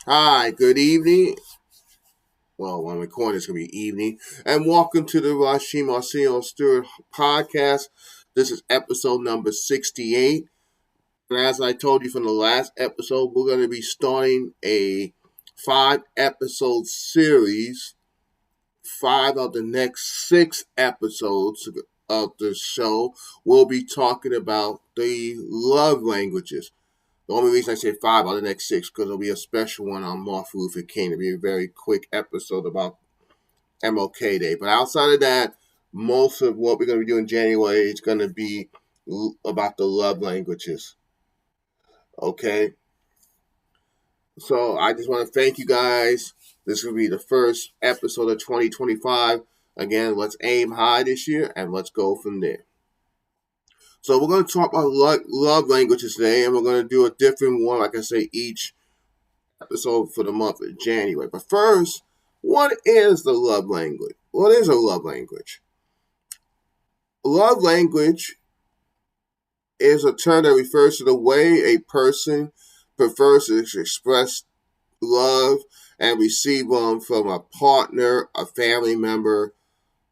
Hi, good evening. Well, when I'm recording, it's going to be evening. And welcome to the Rasheem, Arsenio, Stewart podcast. This is episode number 68. And as I told you from the last episode, we're going to be starting a 5 episode series. 5 of the next 6 episodes of the show will be talking about the love languages. The only reason I say 5 out of the next 6 because there'll be a special one on Martin Luther King. It'll be a very quick episode about MLK Day. But outside of that, most of what we're going to be doing in January is going to be about the love languages. Okay? So I just want to thank you guys. This will be the first episode of 2025. Again, let's aim high this year and let's go from there. So we're going to talk about love languages today, and we're going to do a different one, like I say, each episode for the month of January. But first, what is the love language? What is a love language? Love language is a term that refers to the way a person prefers to express love and receive them from a partner, a family member,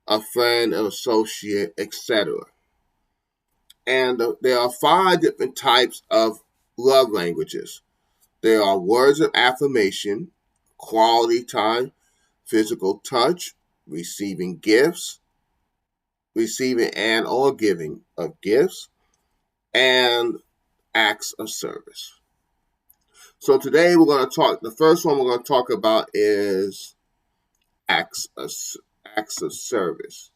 a friend, an associate, etc. And there are 5 different types of love languages. There are words of affirmation, quality time, physical touch, receiving gifts, receiving and or giving of gifts, and acts of service. So today we're going to talk, the first one we're going to talk about is acts of service.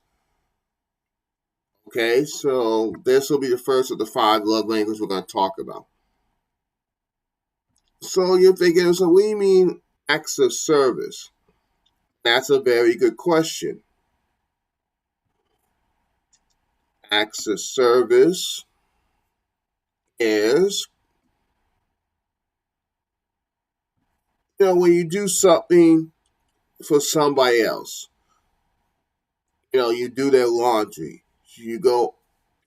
Okay, so this will be the first of the 5 love languages we're going to talk about. So you're thinking, so what do you mean acts of service? That's a very good question. Acts of service is, when you do something for somebody else, you do their laundry, you go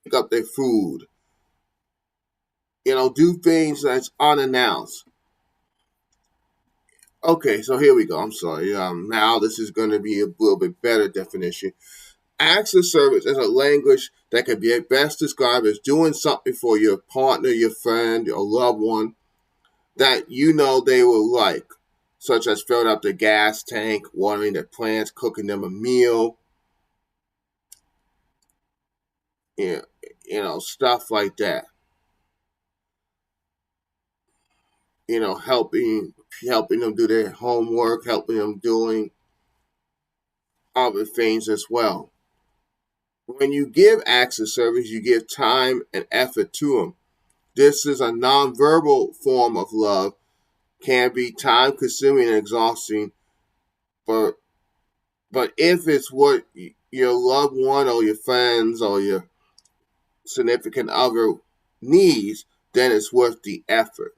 pick up their food, do things that's unannounced. Okay, so here we go. I'm sorry. Now this is going to be a little bit better definition. Acts of service is a language that can be best described as doing something for your partner, your friend, your loved one that they will like, such as filling up the gas tank, watering their plants, cooking them a meal, stuff like that. Helping them do their homework, helping them doing other things as well. When you give acts of service, you give time and effort to them. This is a nonverbal form of love, can be time consuming and exhausting, but if it's what your loved one or your friends or your significant other needs, then it's worth the effort.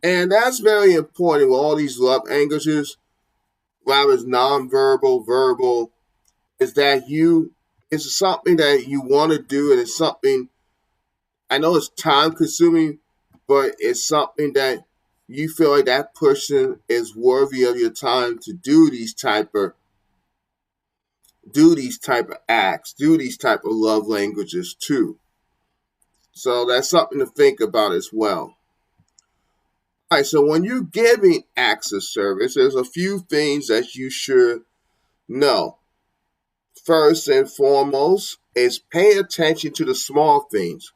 And that's very important with all these love languages, whether it's nonverbal, verbal, is that it's something that you want to do, and it's something, I know it's time consuming, but it's something that you feel like that person is worthy of your time to do these type of acts, do these type of love languages too. So that's something to think about as well. All right, so when you're giving acts of service, there's a few things that you should know. First and foremost is pay attention to the small things.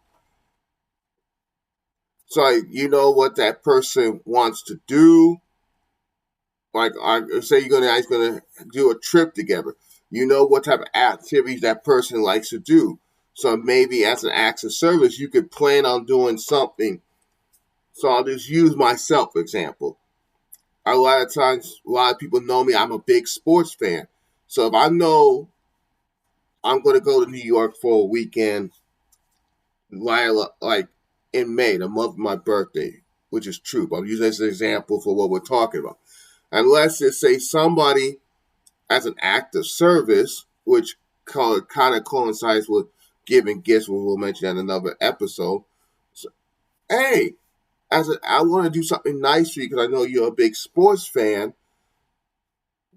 So you know what that person wants to do. Like, say you're gonna do a trip together. You know what type of activities that person likes to do. So maybe as an act of service, you could plan on doing something. So I'll just use myself, for example. A lot of times, a lot of people know me. I'm a big sports fan. So if I know I'm going to go to New York for a weekend, like in May, the month of my birthday, which is true, but I'm using this as an example for what we're talking about. Unless it's say somebody as an act of service, which kind of coincides with giving gifts, which we'll mention in another episode. So, hey, I want to do something nice for you because I know you're a big sports fan.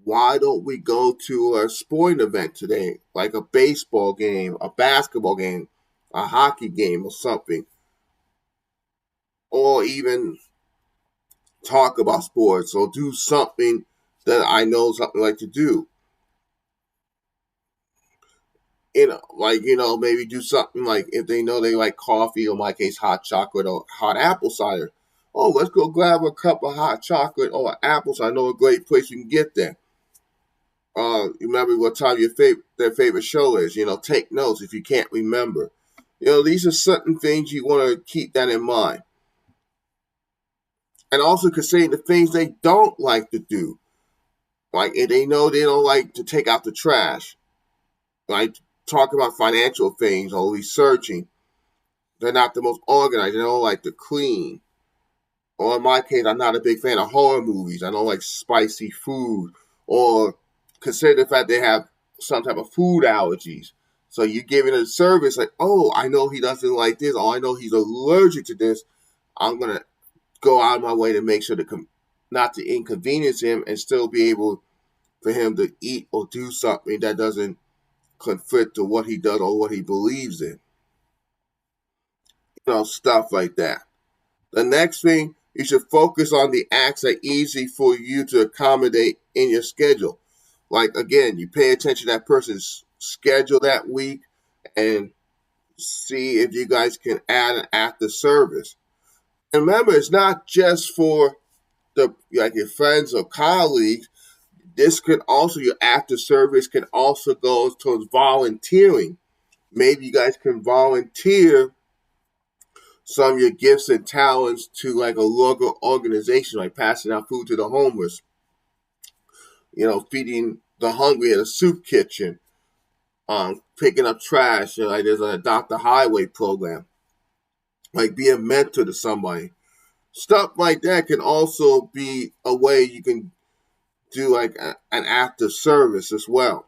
Why don't we go to a sporting event today, like a baseball game, a basketball game, a hockey game, or something, or even talk about sports or do something that I know something like to do. Maybe do something like if they know they like coffee, or in my case, hot chocolate or hot apple cider. Oh, let's go grab a cup of hot chocolate or apple cider. I know a great place you can get there. Remember what time their favorite show is. Take notes if you can't remember. These are certain things you want to keep that in mind. And also consider the things they don't like to do. Like if they know they don't like to take out the trash, like talk about financial things or researching. They're not the most organized. They don't like to clean. Or in my case, I'm not a big fan of horror movies. I don't like spicy food. Or consider the fact they have some type of food allergies. So you're giving a service like, oh, I know he doesn't like this. Oh, I know he's allergic to this. I'm going to go out of my way to make sure not to inconvenience him and still be able for him to eat or do something that doesn't conflict to what he does or what he believes in. Stuff like that. The next thing, you should focus on the acts that are easy for you to accommodate in your schedule. Like, again, you pay attention to that person's schedule that week and see if you guys can add an after service. And remember, it's not just for your friends or colleagues. This could also, your after service can also go towards volunteering. Maybe you guys can volunteer some of your gifts and talents to like a local organization, like passing out food to the homeless, feeding the hungry at a soup kitchen, picking up trash. Like there's an Adopt a Highway program, like be a mentor to somebody. Stuff like that can also be a way you can do like an active service as well.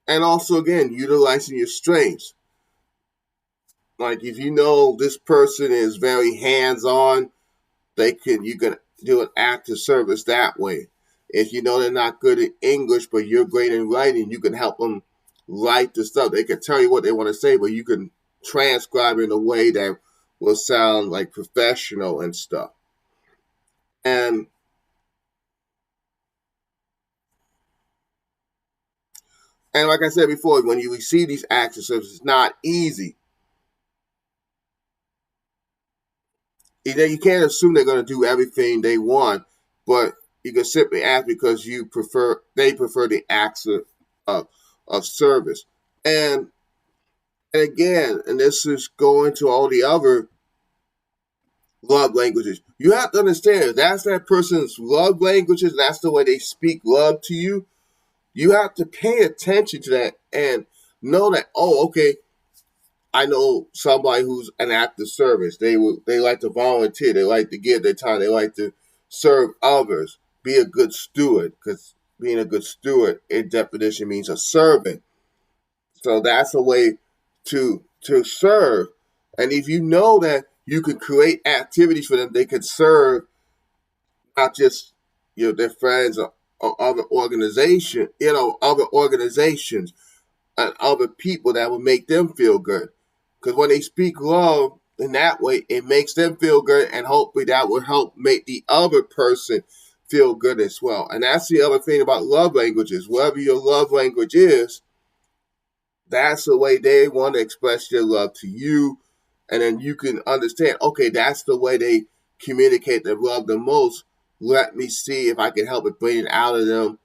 And also, again, utilizing your strengths. Like if you know this person is very hands-on, you can do an active service that way. If you know they're not good at English, but you're great in writing, you can help them write the stuff. They can tell you what they want to say, but you can transcribe in a way that will sound like professional and stuff. And like I said before, when you receive these active services, it's not easy. You can't assume they're going to do everything they want, but you can simply ask because they prefer the acts of service. And again, and this is going to all the other love languages. You have to understand if that's that person's love languages, that's the way they speak love to you. You have to pay attention to that and know that, oh, okay, I know somebody who's an active service. They like to volunteer. They like to give their time. They like to serve others. Be a good steward, because being a good steward, in definition, means a servant. So that's a way to serve. And if you know that you can create activities for them, they can serve not just their friends or other organizations and other people that will make them feel good. Because when they speak love in that way, it makes them feel good, and hopefully that will help make the other person feel good as well. And that's the other thing about love languages. Whatever your love language is, that's the way they want to express their love to you. And then you can understand, okay, that's the way they communicate their love the most. Let me see if I can help it bring it out of them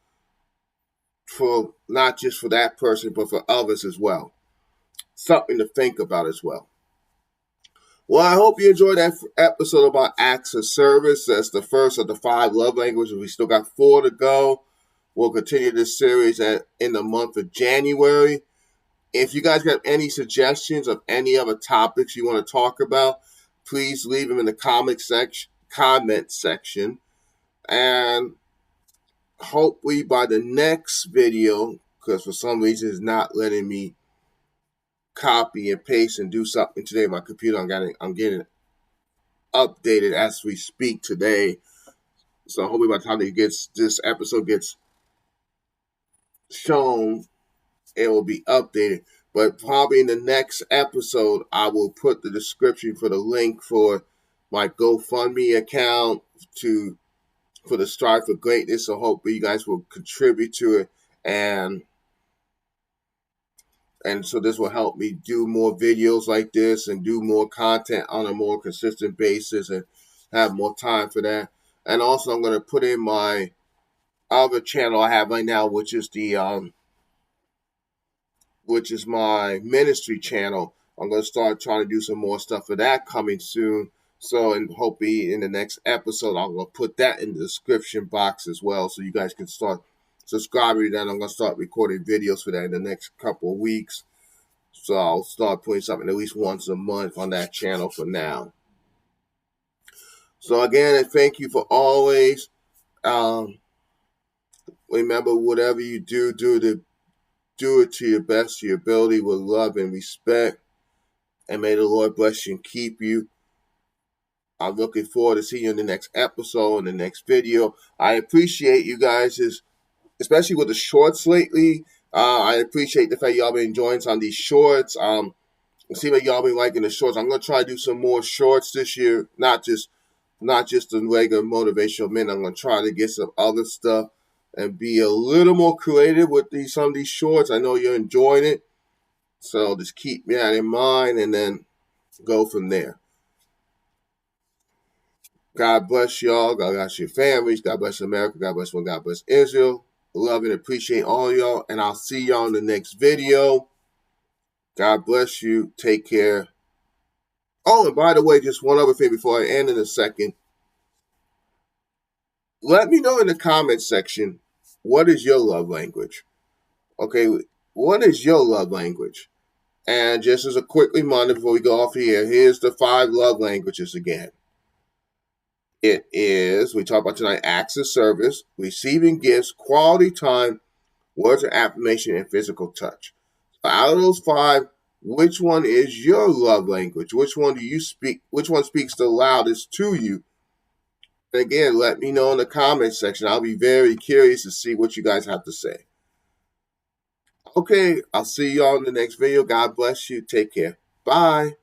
for not just for that person, but for others as well. Something to think about as well. Well, I hope you enjoyed that episode about acts of service. That's the first of the 5 love languages. We still got 4 to go. We'll continue this series in the month of January. If you guys have any suggestions of any other topics you want to talk about, please leave them in the comment section. And hopefully by the next video, because for some reason it's not letting me copy and paste and do something today on my computer, I'm getting updated as we speak today. So hopefully by the time this episode gets shown, it will be updated. But probably in the next episode, I will put the description for the link for my GoFundMe account to for the Strive for Greatness. So hopefully you guys will contribute to it, and so this will help me do more videos like this and do more content on a more consistent basis and have more time for that. And also I'm going to put in my other channel I have right now, which is my ministry channel. I'm going to start trying to do some more stuff for that coming soon. So, and hopefully in the next episode, I'm going to put that in the description box as well, so you guys can start subscribing to that. I'm going to start recording videos for that in the next couple of weeks. So I'll start putting something at least once a month on that channel for now. So again, thank you for always. Remember, whatever you do it to your best, to your ability, with love and respect. And may the Lord bless you and keep you. I'm looking forward to seeing you in the next episode, in the next video. I appreciate you guys, especially with the shorts lately. I appreciate the fact y'all been enjoying some of these shorts. See what y'all been liking the shorts. I'm gonna try to do some more shorts this year, not just the regular motivational men. I'm gonna try to get some other stuff and be a little more creative with some of these shorts. I know you're enjoying it, so just keep that in mind and then go from there. God bless y'all. God bless your families. God bless America. God bless one. God bless Israel. Love and appreciate all y'all. And I'll see y'all in the next video. God bless you. Take care. Oh, and by the way, just one other thing before I end in a second. Let me know in the comment section, what is your love language? Okay, what is your love language? And just as a quick reminder before we go off here, here's the 5 love languages again. It is, we talked about tonight, acts of service, receiving gifts, quality time, words of affirmation, and physical touch. Out of those 5, which one is your love language? Which one do you speak? Which one speaks the loudest to you? And again, let me know in the comment section. I'll be very curious to see what you guys have to say. Okay, I'll see y'all in the next video. God bless you. Take care. Bye.